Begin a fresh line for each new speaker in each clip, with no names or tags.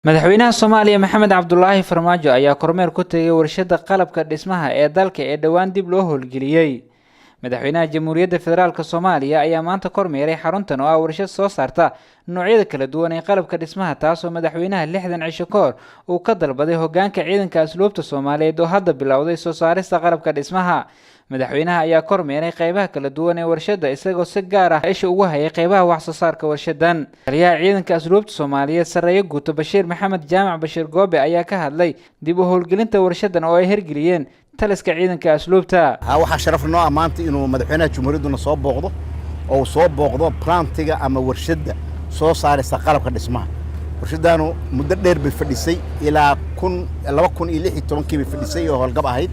madaxweynaha Soomaaliya Maxamed Cabdullaahi Farmaajo ayaa kormeer ku tagay warshada qalabka dhismaha ee dalka ee dhawaan dib loo howlgeliyay. madaxweynaha Jamhuuriyadda Federaalka Soomaaliya ayaa maanta kormeeray xaruntan oo ah warshad soo saarta noocyada kala duwan ee qalabka dhismaha, taasoo madaxweynaha 60 cisho ka hor uu ka dalbaday hoggaanka ciidanka asluubta Soomaaliyeed oo hadda bilowday soo saarista qalabka dhismaha. madaxweynaha ayaa kormeeray qaybaha kala duwan ee warshada isagoo si gaar ah isha ugu hayay qaybaha wax soo saarka warshadan. taliyaha ciidanka asluubta Soomaaliyeed Sareeye Guuto Bashiir Maxamed Jaamac Bashiir Goobe ayaa ka hadlay dib u howlgelinta warshadan oo ay hirgeliyeen taliska ciidanka asluubta.
waxaa sharaf noo maanta inuu madaxweynaha Jamhuuriyadda soo booqdo oo soo booqdo plantiga ama warshada soo saarista qalabka dhismaha. warshadaanu muddo dheer bay fadhisay ilaa 2016 bay fadhisay oo howlgab ahayd.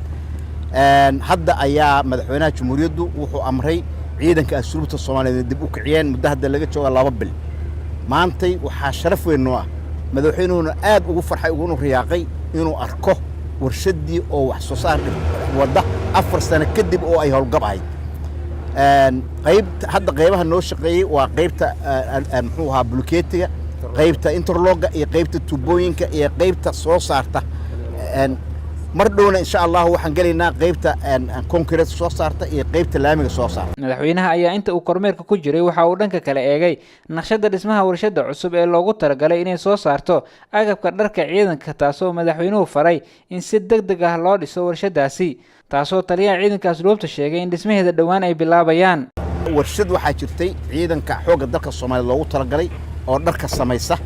hadda ayaa madaxweynaha Jamhuuriyaddu wuxuu amray ciidanka asluubta Soomaaliyeed dib u kiciyeen muddo hadda laga joogo 2 bil. maantay waxaa sharaf weyn noo ah madaxweynuhuna aad ugu farxay ugu riyaaqay inuu arko warshadii oo wax soo saar wada 4 sano kadib oo ay howlgab ahayd. qaybaha noo shaqeeyay waa qaybta muxuu ahaa bulkeetiga, qaybta interloga iyo qaybta tubooyinka iyo qaybta soo saarta. mar dhowna insha Allah waxaan galeynaa qaybta concrete soo saarta iyo qaybta laamiga soo saarta.
madaxweynaha ayaa inta uu kormeerka ku jiray waxa uu dhanka kale eegay naqshada dhismaha warshada cusub ee loogu talagalay inay soo saarto agabka dharka ciidanka, taasoo madaxweynuhu faray in si degdeg ah loo dhiso warshadaasi, taasoo taliyaha ciidanka asluubta sheegay in dhismaheeda dhawaan ay bilaabayaan.
warshad waxaa jirtay ciidanka xoogga dalka Soomaaliya loogu talagalay oo dharka samaysa.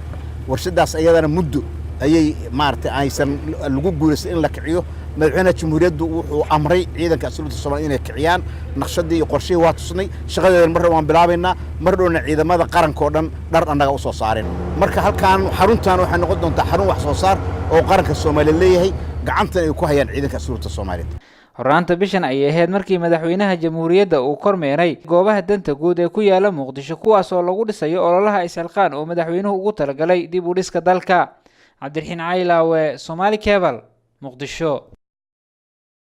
warshadaas ayadana muddo ayay maartay aysan lagu guulaysan in la kiciyo. madaxweynaha Jamhuuriyaddu wuxuu amray ciidanka asluubta Soomaaliya inay kiciyaan naqshadii iyo qorshihii waa tusnay. shaqadeena mar waan bilaabaynaa, mar dhowna ciidamada qaranka oo dhan dhar annaga u soo saareen. marka halkaan xaruntan waxay noqon doontaa xarun wax soo saar oo qaranka Soomaaliya leeyahay, gacantan ay ku hayaan ciidanka asluubta Soomaaliyeed.
horraanta bishan ayay ahayd markii madaxweynaha Jamhuuriyadda uu kormeeray goobaha danta guud ee ku yaala Muqdisho, kuwaas oo lagu dhisayo ololaha isxilqaan oo madaxweynuhu ugu talagalay dib u dhiska dalka. cabdiraxiin caylaawe, Somali Cable, Muqdisho.